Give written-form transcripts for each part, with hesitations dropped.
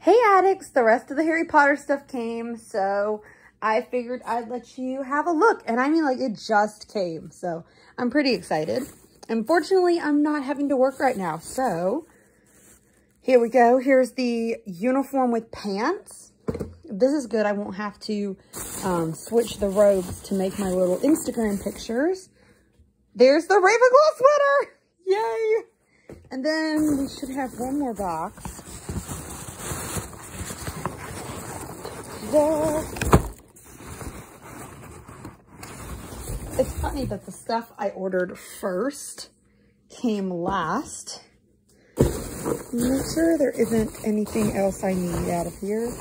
Hey addicts, the rest of the Harry Potter stuff came, so I figured I'd let you have a look. And I mean, like, it just came, so I'm pretty excited. Unfortunately, I'm not having to work right now, so here we go. Here's the uniform with pants. This is good. I won't have to switch the robes to make my little Instagram pictures. There's the Ravenclaw sweater! Yay! And then we should have one more box. It's funny that the stuff I ordered first came last. Make sure there isn't anything else I need out of here.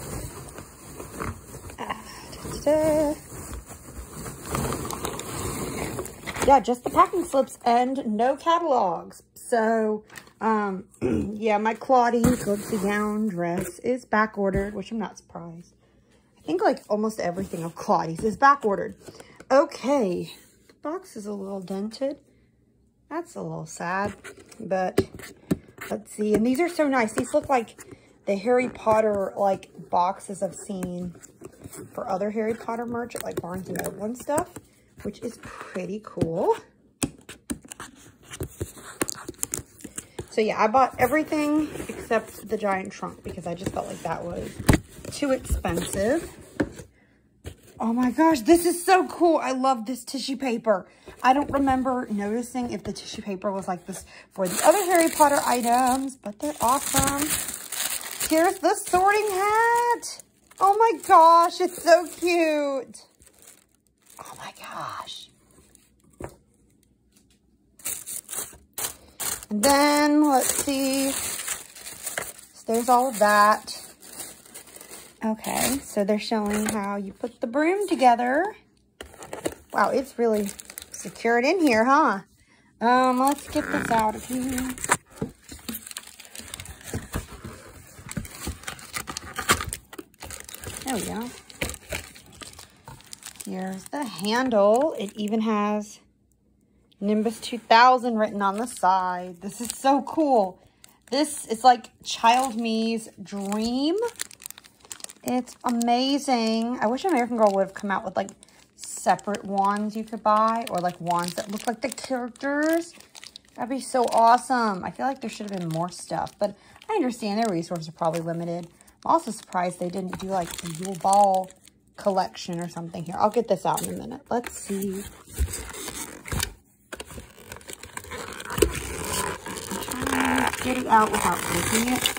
Yeah, just the packing slips and no catalogs. So, yeah, my Claudie Ghostly Gown dress is back ordered, which I'm not surprised. I think like almost everything of Claudie's is back ordered. Okay, the box is a little dented. That's a little sad, but let's see. And these are so nice. These look like the Harry Potter like boxes I've seen for other Harry Potter merch at like Barnes & Noble and stuff, which is pretty cool. So yeah, I bought everything except the giant trunk because I just felt like that was too expensive. Oh my gosh, this is so cool. I love this tissue paper. I don't remember noticing if the tissue paper was like this for the other Harry Potter items, but they're awesome. Here's the sorting hat. Oh my gosh, it's so cute. Oh my gosh. And then, let's see. So there's all of that. Okay, so they're showing how you put the broom together. Wow, it's really secured in here, huh? Let's get this out of here. There we go. Here's the handle. It even has Nimbus 2000 written on the side. This is so cool. This is like Child Me's dream. It's amazing. I wish American Girl would have come out with like separate wands you could buy, or like wands that look like the characters. That'd be so awesome. I feel like there should have been more stuff, but I understand their resources are probably limited. I'm also surprised they didn't do like a Yule Ball collection or something here. I'll get this out in a minute. Let's see. I'm trying to get it out without breaking it.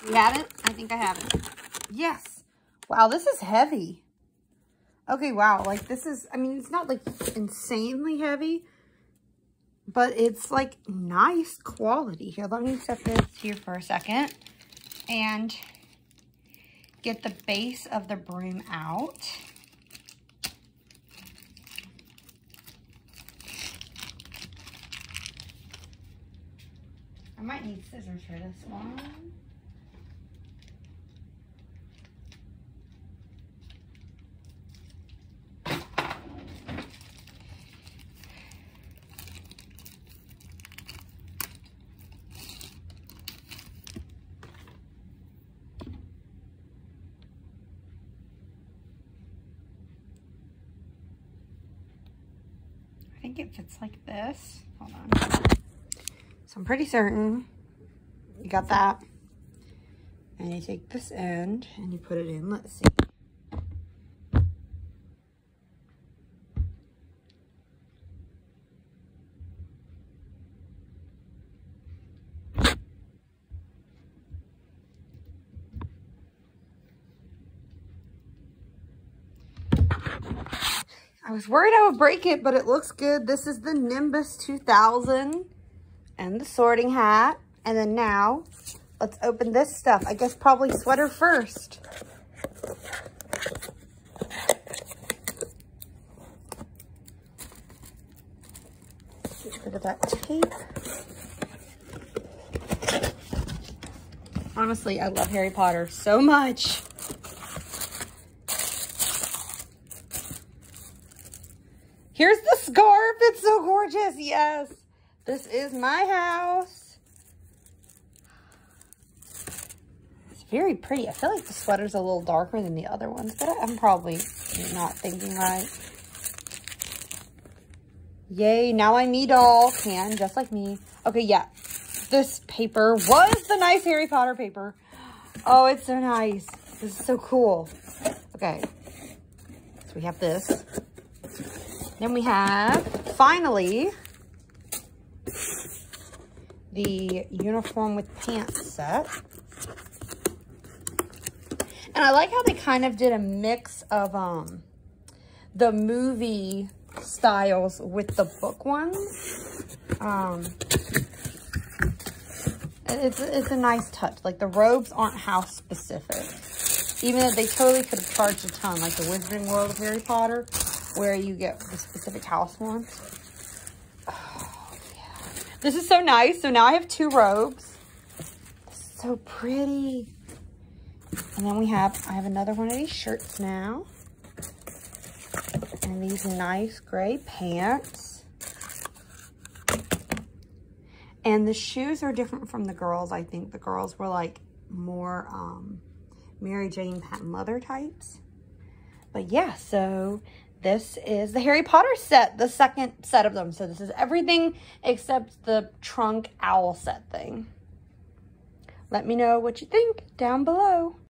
You haven't? I think I haven't. Yes. Wow, this is heavy. Okay, wow. Like this is, I mean, it's not like insanely heavy, but it's like nice quality. Here, let me set this here for a second and get the base of the broom out. I might need scissors for this one. I think it fits like this. Hold on. So I'm pretty certain you got that. And you take this end and you put it in. Let's see. I was worried I would break it, but it looks good. This is the Nimbus 2000 and the sorting hat. And then now, let's open this stuff. I guess probably sweater first. Get rid of that tape. Honestly, I love Harry Potter so much. Here's the scarf. It's so gorgeous. Yes. This is my house. It's very pretty. I feel like the sweater's a little darker than the other ones, but I'm probably not thinking right. Yay, now I me doll can, just like me. Okay, yeah. This paper was the nice Harry Potter paper. Oh, it's so nice. This is so cool. Okay. So we have this. Then we have, finally, the uniform with pants set. And I like how they kind of did a mix of the movie styles with the book ones. It's a nice touch. Like, the robes aren't house specific. Even though they totally could have charged a ton, like the Wizarding World of Harry Potter, where you get the specific house ones. Oh, yeah. This is so nice. So now I have 2 robes. This is so pretty. And then I have another one of these shirts now. And these nice gray pants. And the shoes are different from the girls. I think the girls were like more Mary Jane patent leather types. But yeah, so this is the Harry Potter set, the second set of them. So this is everything except the trunk owl set thing. Let me know what you think down below.